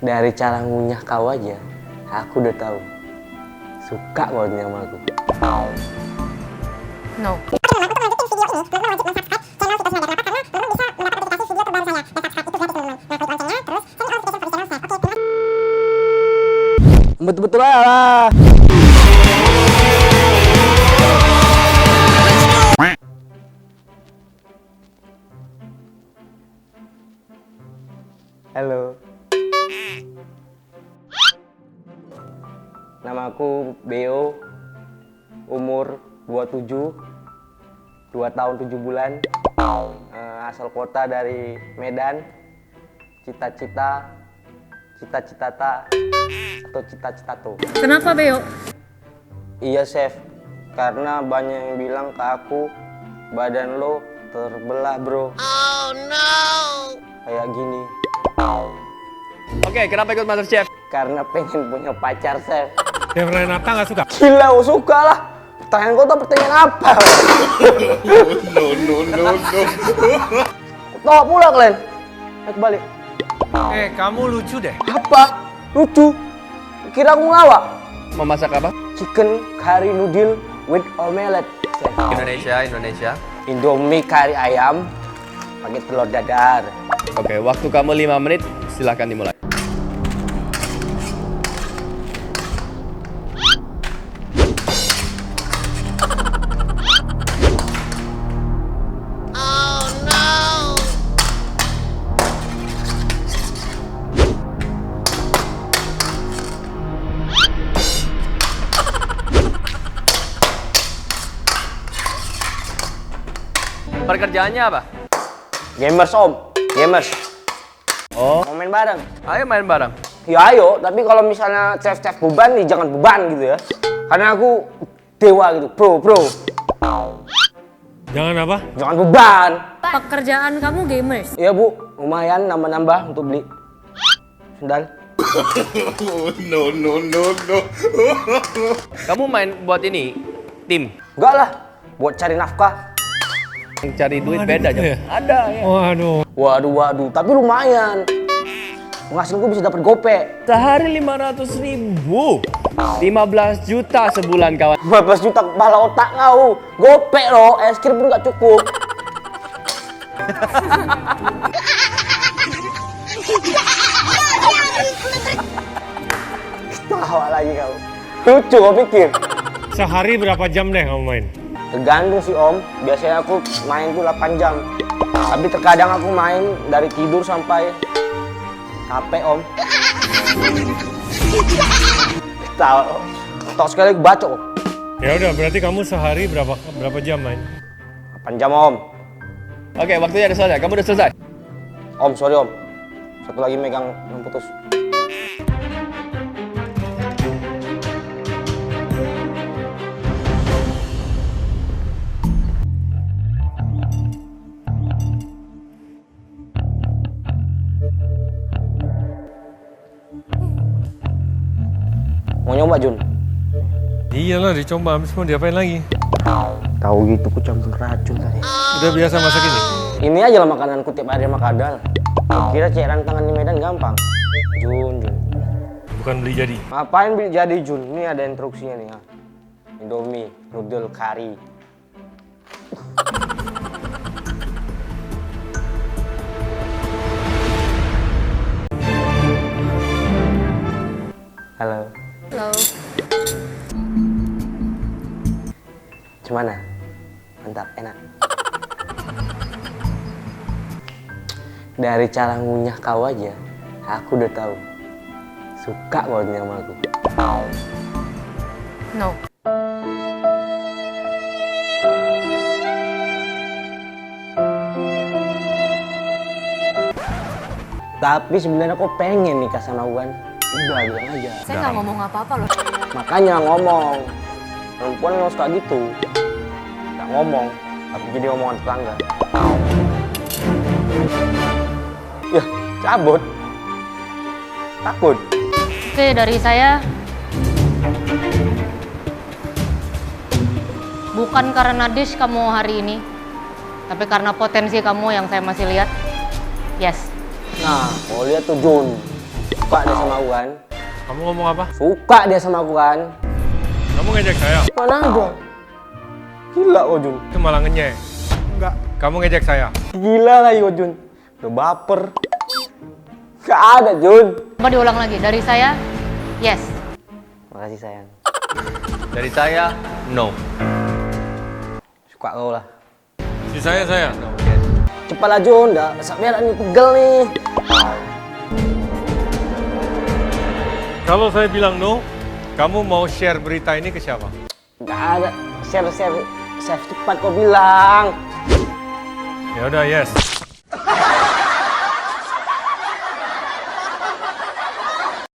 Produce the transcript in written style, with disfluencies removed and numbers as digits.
Dari cara ngunyah kau aja, aku udah tahu. Suka banget sama aku. No. Betul-betul lah. Halo. Nama aku Beo. Umur 27. 2 tahun 7 bulan. Asal kota dari Medan. Cita-cita atau cita-cita tuh. Kenapa, Beo? Iya, Chef. Karena banyak yang bilang ke aku, badan lo terbelah, bro. Oh no. Kayak gini. Oke, kenapa ikut MasterChef? Karena pengen punya pacar, Chef. Yang Renata nggak suka? Gila, oh, suka lah. Pertanyaan kau tuh pertanyaan apa? No. Tahu pula kalian. Ayo balik. Kamu lucu deh. Apa? Lucu. Kira aku ngelawak? Mau masak apa? Chicken curry noodle with omelette. Chef. Indonesia. Indomie kari ayam pakai telur dadar. Oke, waktu kamu 5 menit, silahkan dimulai. Pekerjaannya apa? Gamers, Om. Gamers. Oh, Mau main bareng? ayo main bareng. Ya ayo, tapi kalau misalnya chef beban nih jangan beban gitu ya. Karena aku dewa gitu, bro. Jangan apa? Jangan beban. Pekerjaan kamu gamers? Iya, Bu, lumayan nambah-nambah untuk beli sendal. No. Kamu main buat ini, tim. Enggak lah, buat cari nafkah. Yang cari duit Ada beda gitu aja. ya? Ada ya. Waduh. Waduh, tapi lumayan. Penghasilku bisa dapat gopek. Sehari 500.000. 15 juta sebulan kawan. 15 juta kepala otak kau. Gopek loh, es krim pun nggak cukup. Tawa lagi kau. Lucu kau pikir. Sehari berapa jam deh kamu main? Tergantung sih, Om. Biasanya aku main tuh 8 jam. Tapi terkadang aku main dari tidur sampai capek, Om. Tahu sekali aku bacok, Om. Ya udah, berarti kamu sehari berapa jam main? 8 jam, Om. Oke, waktunya udah selesai. Kamu udah selesai? Om, sorry, Om. Satu lagi megang yang putus. Mau nyoba, Jun? Iyalah, dicoba. Habis mau diapain lagi? Tahu gitu, ku campur racun tadi. Udah biasa masak ini? Ini aja lah makananku tiap hari sama Kadal. Kira cairan tangan di Medan gampang. Jun. Bukan beli jadi. Ngapain beli jadi, Jun? Ini ada instruksinya nih, ya. Indomie, noodle, curry. Halo. Halo. Gimana? Mantap, enak. Dari cara ngunyah kau aja, aku udah tahu. Suka banget sama aku. No. Tapi sebenarnya aku pengen nikah sama Wan. Udah, bilang aja. Saya nggak ngomong apa-apa loh. Makanya ngomong. Perempuan yang suka gitu. Nggak ngomong, tapi jadi omongan tetangga. Ya, cabut. Takut. Oke, dari saya. Bukan karena dish kamu hari ini, tapi karena potensi kamu yang saya masih lihat. Yes. Nah, kalau lihat tuh Jun, Suka dia sama aku kan. Kamu ngomong apa? Suka dia sama aku kan. Kamu ngejek saya? Mana ada? Gila kau Jun. Itu malah ngenyek. Enggak. Kamu ngejek saya? Gila lah kau Jun. Udah baper. Gak ada Jun. Coba diulang lagi. Dari saya, yes. Makasih sayang. Dari saya, no. Suka kau lah. Si saya. Cepatlah Jun, dah biar ini pegel nih. Kalau saya bilang no, kamu mau share berita ini ke siapa? Gak ada. Share cepat kau bilang. Ya udah, yes.